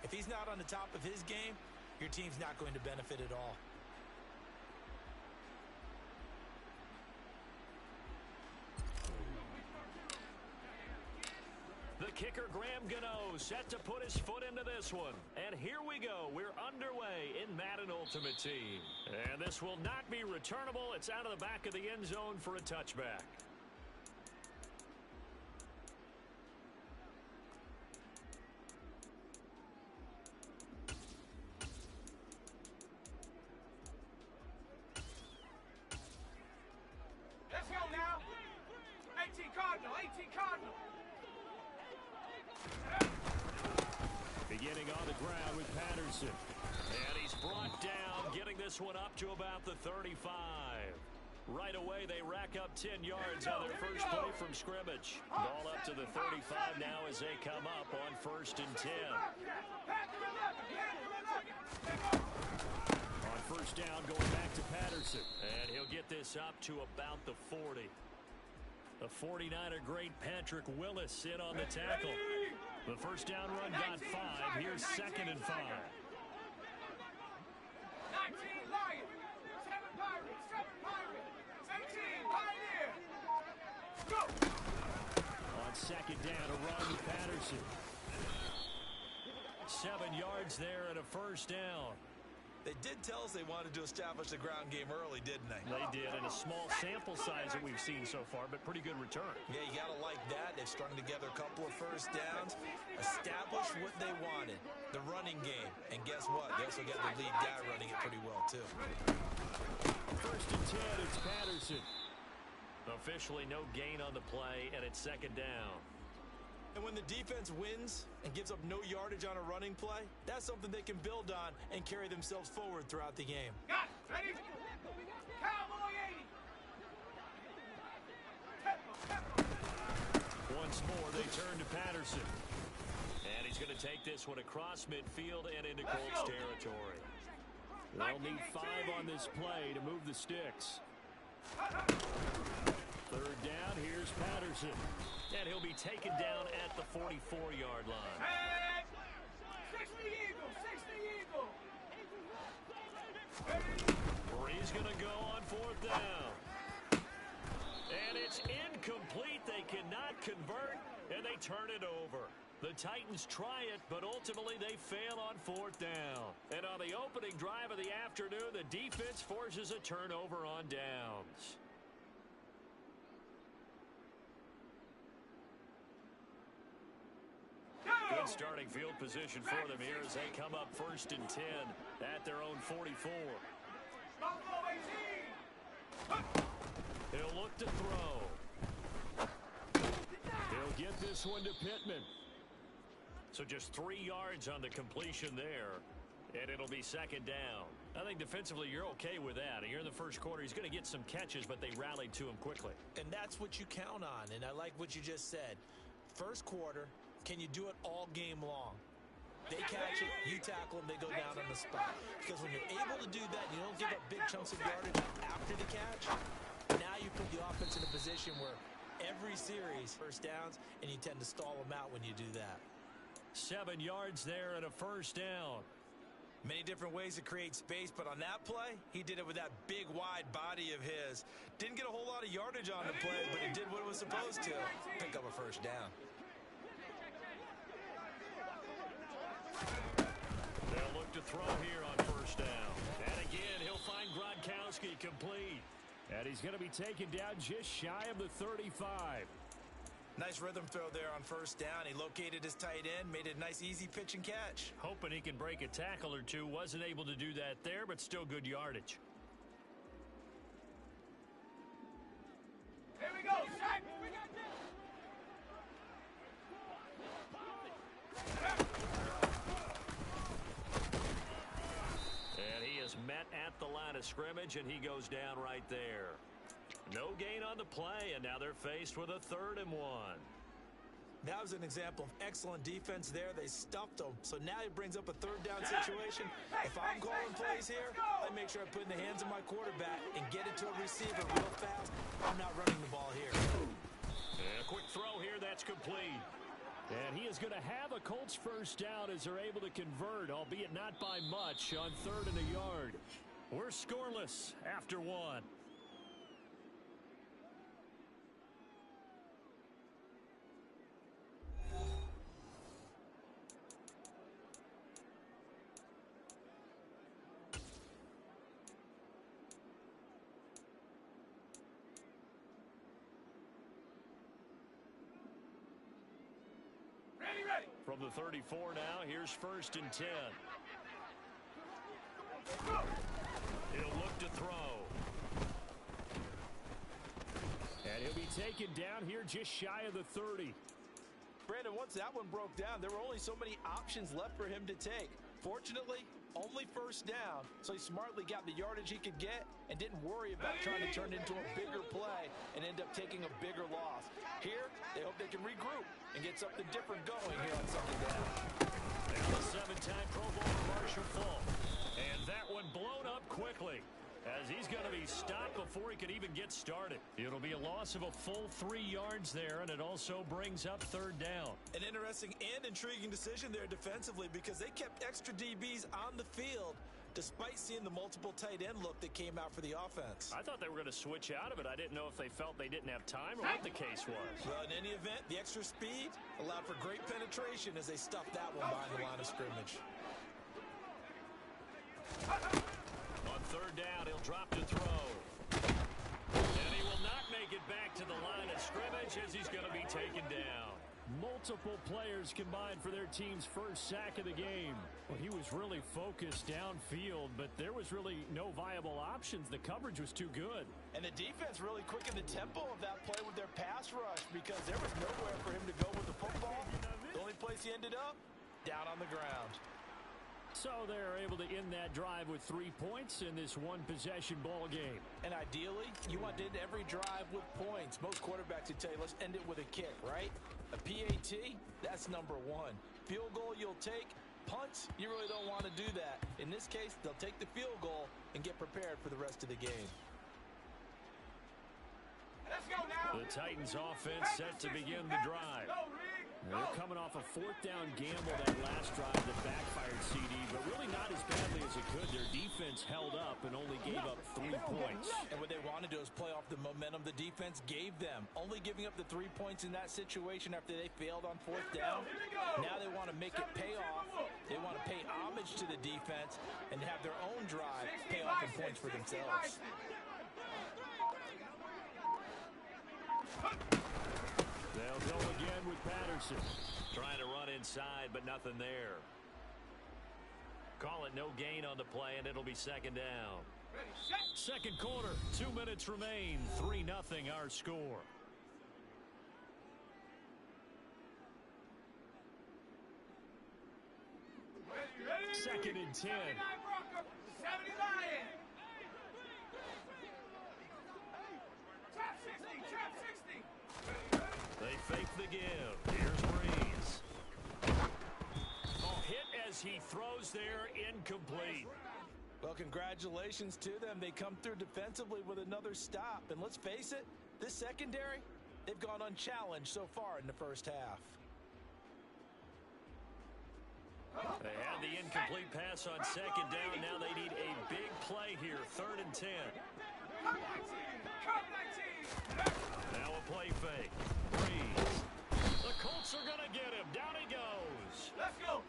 If he's not on the top of his game, your team's not going to benefit at all. The kicker, Graham Gano, set to put his foot into this one. And here we go. We're underway in Madden Ultimate Team. And this will not be returnable. It's out of the back of the end zone for a touchback. Let's go now. 18 Cardinal, 18 Cardinal. Beginning on the ground with Patterson. And he's brought down, getting this one up to about the 35. Right away, they rack up 10 yards on their first play from scrimmage. Ball up to the 35 now as they come up on 1st and 10. On 1st down, going back to Patterson. And he'll get this up to about the 40. The 49er great Patrick Willis in on the tackle. The first down run got 5. Here's 2nd and 5. 19 Lions, 7 Pirates, 7 Pirates, 18 Pioneer. Go! On 2nd down, a run with Patterson. 7 yards there and a 1st down. They did tell us they wanted to establish the ground game early, didn't they? They did, and a small sample size that we've seen so far, but pretty good return. Yeah, you got to like that. They've strung together a couple of first downs, established what they wanted, the running game. And guess what? They also got the lead guy running it pretty well, too. 1st and 10, it's Patterson. Officially no gain on the play, and it's 2nd down. And when the defense wins and gives up no yardage on a running play, that's something they can build on and carry themselves forward throughout the game. Got it. Ready? Cowboy 80. Once more, they turn to Patterson. And he's going to take this one across midfield and into Colts territory. They'll need 5 on this play to move the sticks. 3rd down, here's Patterson. And he'll be taken down at the 44-yard line. Hey! 60 Eagle, 60 Eagle. Bree's going to go on 4th down. And it's incomplete. They cannot convert, and they turn it over. The Titans try it, but ultimately they fail on 4th down. And on the opening drive of the afternoon, the defense forces a turnover on downs. Good starting field position for them here as they come up 1st and 10 at their own 44. He'll look to throw. He'll get this one to Pittman. So just 3 yards on the completion there, and it'll be 2nd down. I think defensively you're okay with that. Here in the first quarter, he's going to get some catches, but they rallied to him quickly. And that's what you count on, and I like what you just said. First quarter, can you do it all game long? They catch it, you tackle them, they go down on the spot. Because when you're able to do that, you don't give up big chunks of yardage after the catch. Now you put the offense in a position where every series, first downs, and you tend to stall them out when you do that. 7 yards there and a 1st down. Many different ways to create space, but on that play, he did it with that big, wide body of his. Didn't get a whole lot of yardage on the play, but it did what it was supposed to. Pick up a 1st down. They'll look to throw here on 1st down. And again, he'll find Gronkowski complete. And he's going to be taken down just shy of the 35. Nice rhythm throw there on 1st down. He located his tight end, made it a nice, easy pitch and catch. Hoping he can break a tackle or two. Wasn't able to do that there, but still good yardage. Here we go, Shaq. And he is met at the line of scrimmage, and he goes down right there. No gain on the play, and now they're faced with a 3rd and 1. That was an example of excellent defense there. They stuffed him. So now it brings up a 3rd down situation. If I'm calling plays here, I make sure I put it in the hands of my quarterback and get it to a receiver real fast. I'm not running the ball here. And a quick throw here, that's complete. And he is going to have a Colts first down as they're able to convert, albeit not by much, on 3rd and a yard. We're scoreless after 1. From the 34 now, here's 1st and 10. He'll look to throw. And he'll be taken down here just shy of the 30. Brandon, once that one broke down, there were only so many options left for him to take. Fortunately, only 1st down, so he smartly got the yardage he could get and didn't worry about trying to turn it into a bigger play and end up taking a bigger loss. Here, they hope they can regroup and get something different going here on second down. And the 7-time Pro Bowler Marshall Faulk. And that one blown up quickly as he's going to be stopped before he could even get started. It'll be a loss of a full 3 yards there, and it also brings up 3rd down. An interesting and intriguing decision there defensively because they kept extra DBs on the field despite seeing the multiple tight end look that came out for the offense. I thought they were going to switch out of it. I didn't know if they felt they didn't have time or what the case was. Well, in any event, the extra speed allowed for great penetration as they stuffed that one behind the line of scrimmage. On 3rd down, he'll drop to throw. And he will not make it back to the line of scrimmage as he's going to be taken down. Multiple players combined for their team's first sack of the game. Well, he was really focused downfield, but there was really no viable options. The coverage was too good. And the defense really quickened the tempo of that play with their pass rush because there was nowhere for him to go with the football. The only place he ended up, down on the ground. So they're able to end that drive with 3 points in this one-possession ball game. And ideally, you want to end every drive with points. Most quarterbacks would tell you, let's end it with a kick, right? A PAT, that's number 1. Field goal you'll take. Punts, you really don't want to do that. In this case, they'll take the field goal and get prepared for the rest of the game. Let's go now. The Titans offense set to begin the drive. They're coming off a 4th down gamble that last drive that backfired CD, but really not as badly as it could. Their defense held up and only gave up 3 points. And what they want to do is play off the momentum the defense gave them. Only giving up the 3 points in that situation after they failed on 4th down. Now they want to make it pay off. They want to pay homage to the defense and have their own drive pay off in points for themselves. They'll go again with Patterson. Trying to run inside, but nothing there. Call it no gain on the play, and it'll be 2nd down. Second quarter, 2 minutes remain. 3-0 our score. Second and 10. 70 Lion. Trap 60, trap 60. They fake the give. Here's Breeze. Hit as he throws there, incomplete. Well, congratulations to them. They come through defensively with another stop. And let's face it, this secondary, they've gone unchallenged so far in the first half. They had the incomplete pass on 2nd down. Now they need a big play here. 3rd and 10. Come 19. Now a play fake. Breeze. The Colts are going to get him. Down he goes. Let's go.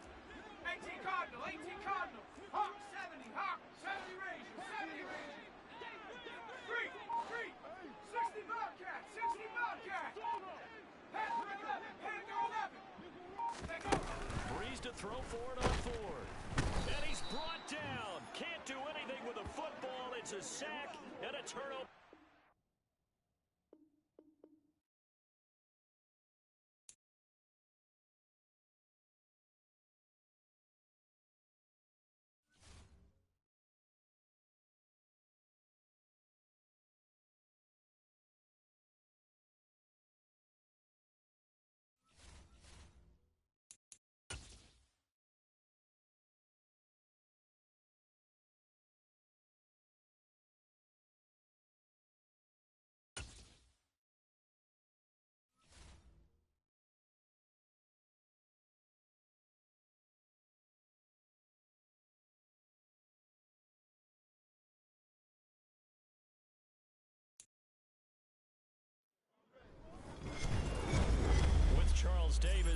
18 Cardinal, 18 Cardinal. Hawk 70, Hawk 70 Rangers, 70 Rangers. 3, 60 Bobcat, 60 Bobcat. Panther 11, Panther 11. Take over. Breeze to throw for it on 4th. And he's brought down. Can't do anything with a football. It's a sack and a turnover.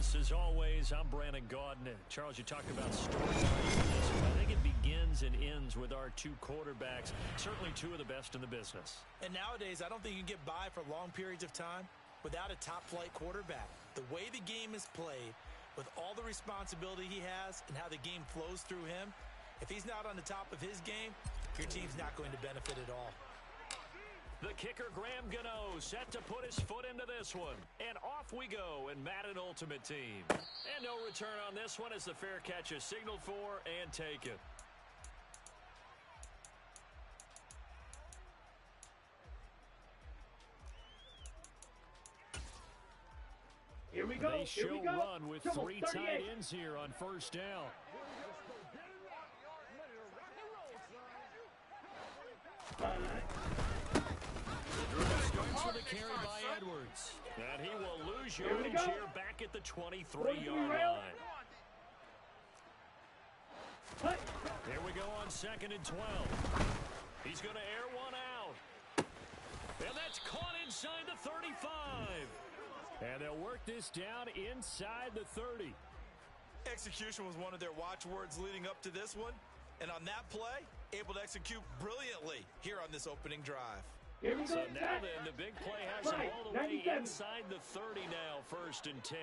this, as always, I'm Brandon Gaudin. Charles, you talked about storylines in this one. I think it begins and ends with our two quarterbacks, certainly two of the best in the business. And nowadays, I don't think you can get by for long periods of time without a top-flight quarterback. The way the game is played, with all the responsibility he has and how the game flows through him, if he's not on the top of his game, your team's not going to benefit at all. The kicker, Graham Gano, set to put his foot into this one. And off we go in Madden Ultimate Team. And no return on this one as the fair catch is signaled for and taken. Here we go. They show run with three tight ends here on first down. Starts with a carry by Edwards. And he will lose yardage here back at the 23-yard line. Here we go on 2nd and 12. He's going to air one out. And that's caught inside the 35. And they'll work this down inside the 30. Execution was one of their watchwords leading up to this one. And on that play, able to execute brilliantly here on this opening drive. So now then, the big play has him all the way inside the 30 now, 1st and 10.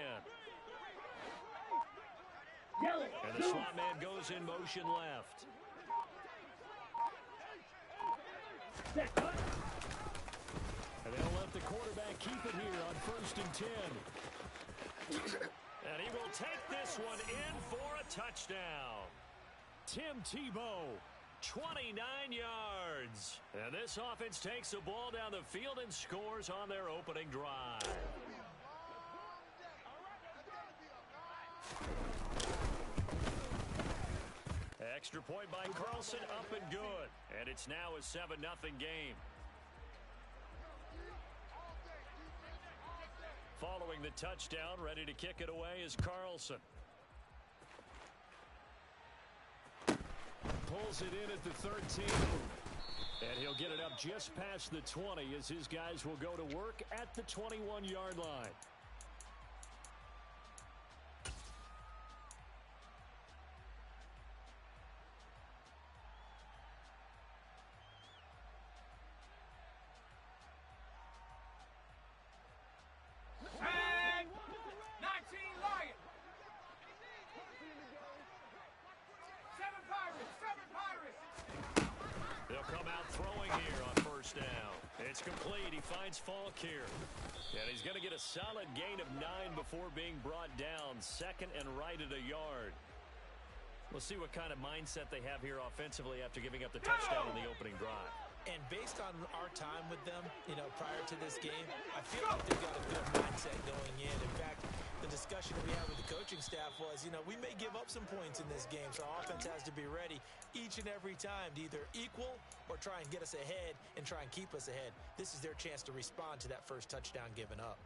And the slot man goes in motion left. And they'll let the quarterback keep it here on 1st and 10. And he will take this one in for a touchdown. Tim Tebow, 29 yards. And this offense takes the ball down the field and scores on their opening drive. Extra point by Carlson, up and good. And it's now a 7-0 game. Following the touchdown, ready to kick it away is Carlson. Pulls it in at the 13. And he'll get it up just past the 20 as his guys will go to work at the 21-yard line. Falk here. And he's going to get a solid gain of 9 before being brought down. 2nd and right at a yard. We'll see what kind of mindset they have here offensively after giving up the touchdown on the opening drive. And based on our time with them, prior to this game, I feel like they've got a good mindset going in. In fact, the discussion we had with the coaching staff was, we may give up some points in this game, so our offense has to be ready each and every time to either equal or try and get us ahead and try and keep us ahead. This is their chance to respond to that first touchdown given up.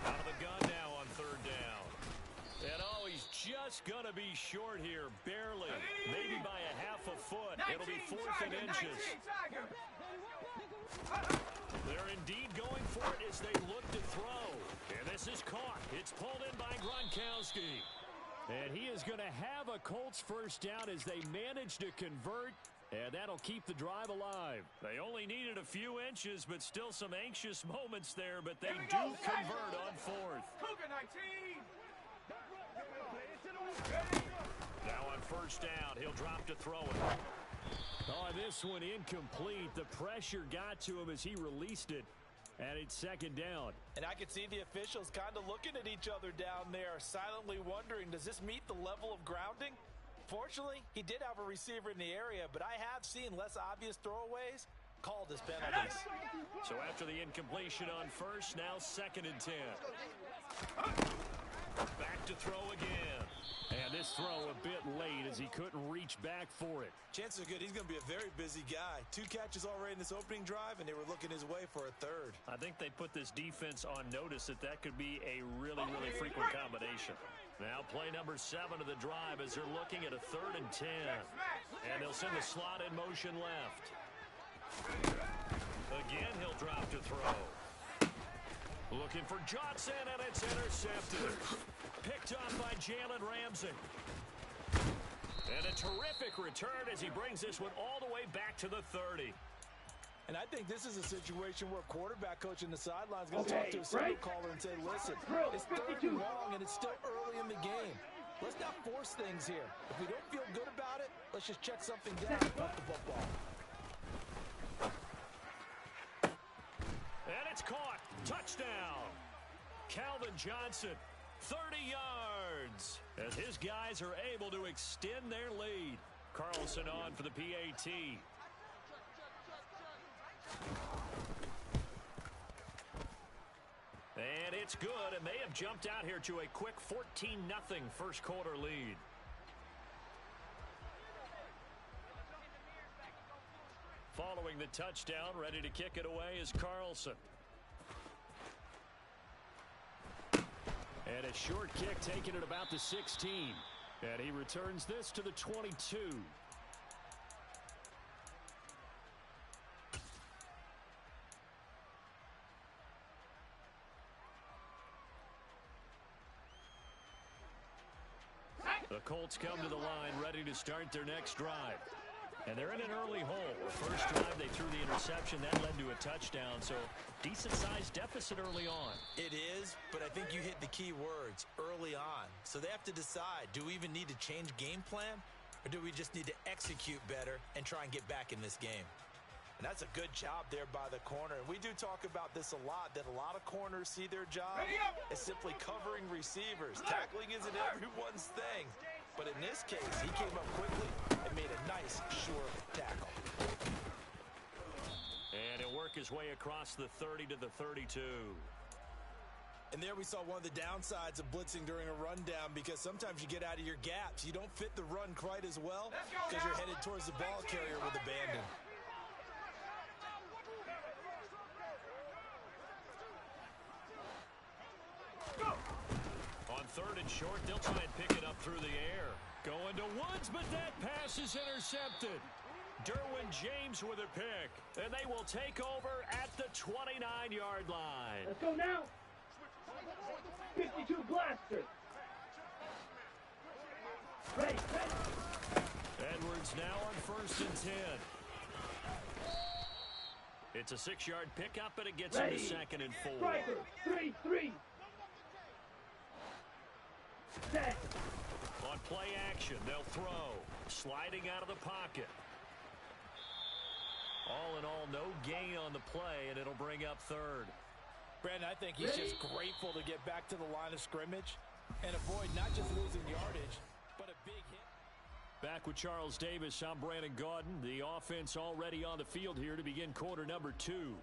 Out of the gun now on 3rd down. And he's just going to be short here, barely, maybe by a half a foot. It'll be 4th and inches. They're indeed going for it as they look to throw. And this is caught. It's pulled in by Gronkowski. And he is going to have a Colts first down as they manage to convert. And that'll keep the drive alive. They only needed a few inches, but still some anxious moments there. But they do convert on 4th. Now on 1st down, he'll drop to throw it. This one incomplete. The pressure got to him as he released it. And it's 2nd down. And I could see the officials kind of looking at each other down there, silently wondering, does this meet the level of grounding? Fortunately, he did have a receiver in the area, but I have seen less obvious throwaways called as penalties. So after the incompletion on 1st, now 2nd and 10. Back to throw again. And this throw a bit late as he couldn't reach back for it. Chances are good he's going to be a very busy guy. 2 catches already in this opening drive, and they were looking his way for a 3rd. I think they put this defense on notice that could be a really, really frequent combination. Now play number 7 of the drive as they're looking at a 3rd and 10. And they'll send the slot in motion left. Again, he'll drop to throw. Looking for Johnson, and it's intercepted. Picked off by Jalen Ramsey. And a terrific return as he brings this one all the way back to the 30. And I think this is a situation where quarterback coach in the sideline is going to talk to a signal caller and say, listen, it's 3rd and long, and it's still early in the game. Let's not force things here. If we don't feel good about it, let's just check something down and punt the football. And it's caught. Touchdown. Calvin Johnson, 30 yards, as his guys are able to extend their lead. Carlson on for the PAT. And it's good, and they have jumped out here to a quick 14-0 first quarter lead. Following the touchdown, ready to kick it away is Carlson. And a short kick taken at about the 16. And he returns this to the 22. The Colts come to the line ready to start their next drive. And they're in an early hole. The first drive, they threw the interception. That led to a touchdown. So, decent-sized deficit early on. It is, but I think you hit the key words, early on. So they have to decide, do we even need to change game plan? Or do we just need to execute better and try and get back in this game? And that's a good job there by the corner. And we do talk about this a lot, that a lot of corners see their job as simply covering receivers. Tackling isn't everyone's thing. But in this case, he came up quickly and made a nice, sure tackle. And he'll work his way across the 30 to the 32. And there we saw one of the downsides of blitzing during a rundown, because sometimes you get out of your gaps. You don't fit the run quite as well because you're headed towards the ball carrier with abandon. On 3rd and short, they'll try and pick it up through the air. Going to Woods, but that pass is intercepted. Derwin James with a pick. And they will take over at the 29-yard line. Let's go now. 52 blaster. Ready. Edwards now on 1st and 10. It's a 6-yard pickup, and it gets him to 2nd and 4. Striker, 3-3. Set. On play action, they'll throw. Sliding out of the pocket. All in all, no gain on the play, and it'll bring up 3rd. Brandon, I think he's just grateful to get back to the line of scrimmage and avoid not just losing yardage, but a big hit. Back with Charles Davis, I'm Brandon Gaudin. The offense already on the field here to begin quarter number 2.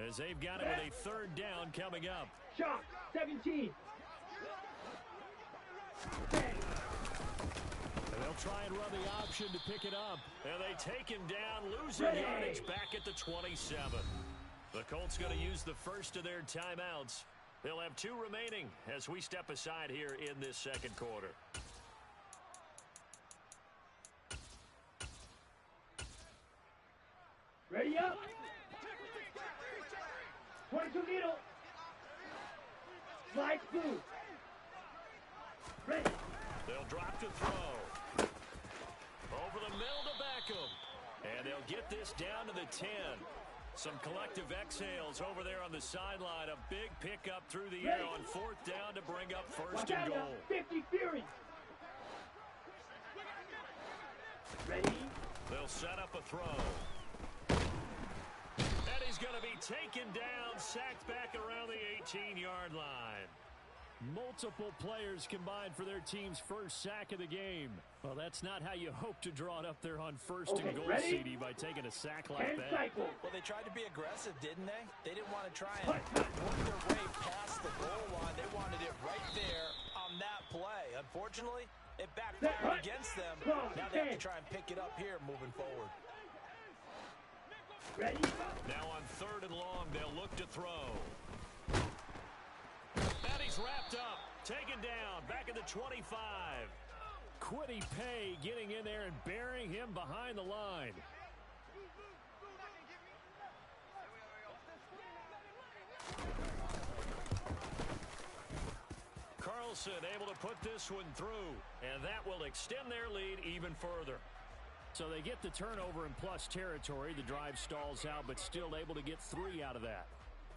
As they've got it with a 3rd down coming up. Shot, 17. And they'll try and run the option to pick it up. And they take him down, losing yardage back at the 27. The Colts going to use the first of their timeouts. They'll have 2 remaining as we step aside here in this 2nd quarter. Ready up. 22 needle. Slide through. Ready. They'll drop to throw. Over the middle to Beckham. And they'll get this down to the 10. Some collective exhales over there on the sideline. A big pickup through the air on 4th down to bring up 1st and goal. 50 Fury. Ready. They'll set up a throw. And he's going to be taken down, sacked back around the 18-yard line. Multiple players combined for their team's first sack of the game. Well, that's not how you hope to draw it up there on 1st and goal, CD, by taking a sack like that. Well, they tried to be aggressive, didn't they? They didn't want to try and work their way past the goal line. They wanted it right there on that play. Unfortunately, it backfired against them. Now they have to try and pick it up here moving forward. Ready? Now on 3rd and long, they'll look to throw. And he's wrapped up, taken down, back at the 25. Kwity Paye getting in there and burying him behind the line. Wilson able to put this one through, and that will extend their lead even further. So they get the turnover in plus territory. The drive stalls out, but still able to get 3 out of that.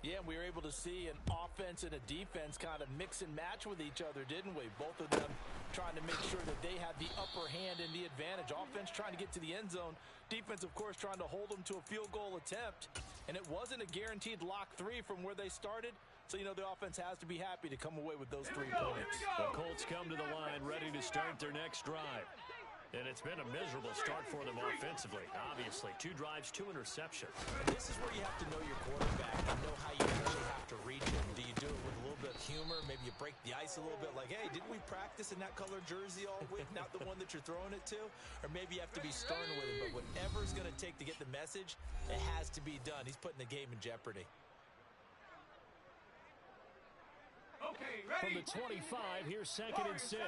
Yeah, we were able to see an offense and a defense kind of mix and match with each other, didn't we? Both of them trying to make sure that they had the upper hand and the advantage. Offense trying to get to the end zone. Defense, of course, trying to hold them to a field goal attempt. And it wasn't a guaranteed lock 3 from where they started. So, you know, the offense has to be happy to come away with those 3 points. The Colts come to the line ready to start their next drive. And it's been a miserable start for them offensively. Obviously, 2 drives, 2 interceptions. And this is where you have to know your quarterback and know how you actually have to reach him. Do you do it with a little bit of humor? Maybe you break the ice a little bit like, hey, didn't we practice in that color jersey all week, not the one that you're throwing it to? Or maybe you have to be stern with him. But whatever it's going to take to get the message, it has to be done. He's putting the game in jeopardy. Okay, ready? From the 25, here's 2nd and 6.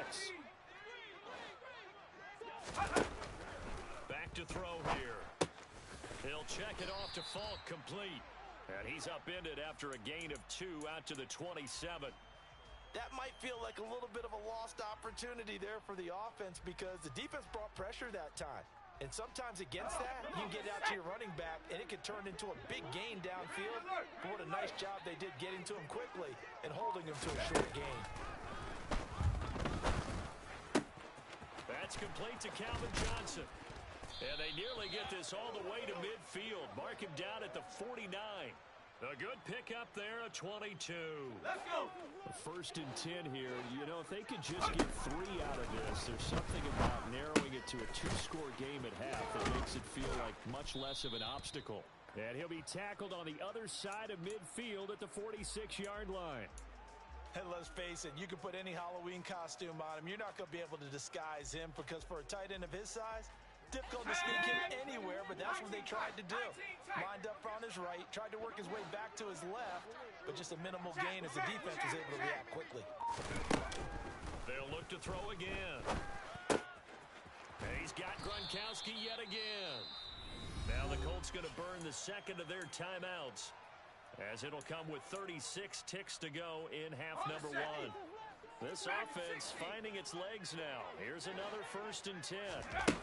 Back to throw here. He'll check it off to Falk, complete. And he's upended after a gain of 2 out to the 27. That might feel like a little bit of a lost opportunity there for the offense because the defense brought pressure that time. And sometimes against that, you can get out to your running back, and it can turn into a big gain downfield. But what a nice job they did getting to him quickly and holding him to a short gain. That's complete to Calvin Johnson. And they nearly get this all the way to midfield. Mark him down at the 49. A good pickup there, a 22. Let's go. 1st and 10 here. You know, if they could just get 3 out of this, there's something about narrowing it to a 2-score game at half that makes it feel like much less of an obstacle. And he'll be tackled on the other side of midfield at the 46-yard line. And let's face it, you can put any Halloween costume on him. You're not going to be able to disguise him because for a tight end of his size, difficult to sneak him anywhere, but that's what they tried to do. Lined up on his right, tried to work his way back to his left, but just a minimal gain as the defense was able to react quickly. They'll look to throw again. And he's got Gronkowski yet again. Now the Colts going to burn the 2nd of their timeouts, as it'll come with 36 ticks to go in half number 1. This offense finding its legs now. Here's another 1st and 10.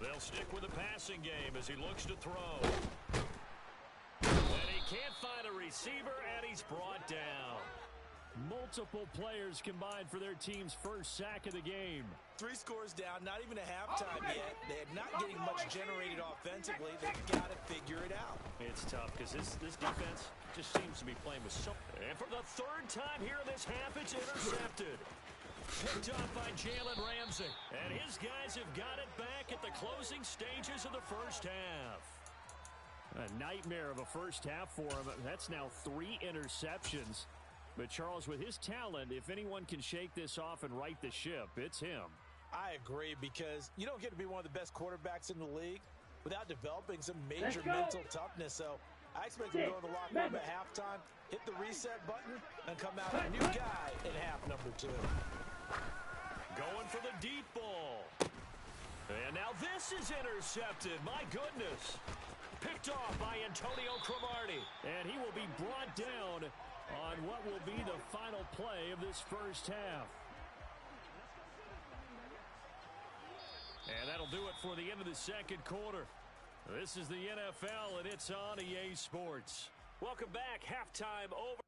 They'll stick with the passing game as he looks to throw. And he can't find a receiver, and he's brought down. Multiple players combined for their team's first sack of the game. 3 scores down, not even a halftime yet. They're not getting much generated offensively. They've got to figure it out. It's tough because this defense just seems to be playing with something. And for the 3rd time here in this half, it's intercepted. Picked off by Jalen Ramsey. And his guys have got it back at the closing stages of the first half. A nightmare of a first half for him. That's now 3 interceptions. But Charles, with his talent, if anyone can shake this off and right the ship, it's him. I agree, because you don't get to be one of the best quarterbacks in the league without developing some major mental toughness. So I expect him to go in the locker room at halftime, hit the reset button, and come out a new guy in half number 2. Going for the deep ball. And now this is intercepted. My goodness. Picked off by Antonio Cromartie. And he will be brought down on what will be the final play of this first half. And that'll do it for the end of the 2nd quarter. This is the NFL, and it's on EA Sports. Welcome back. Halftime over.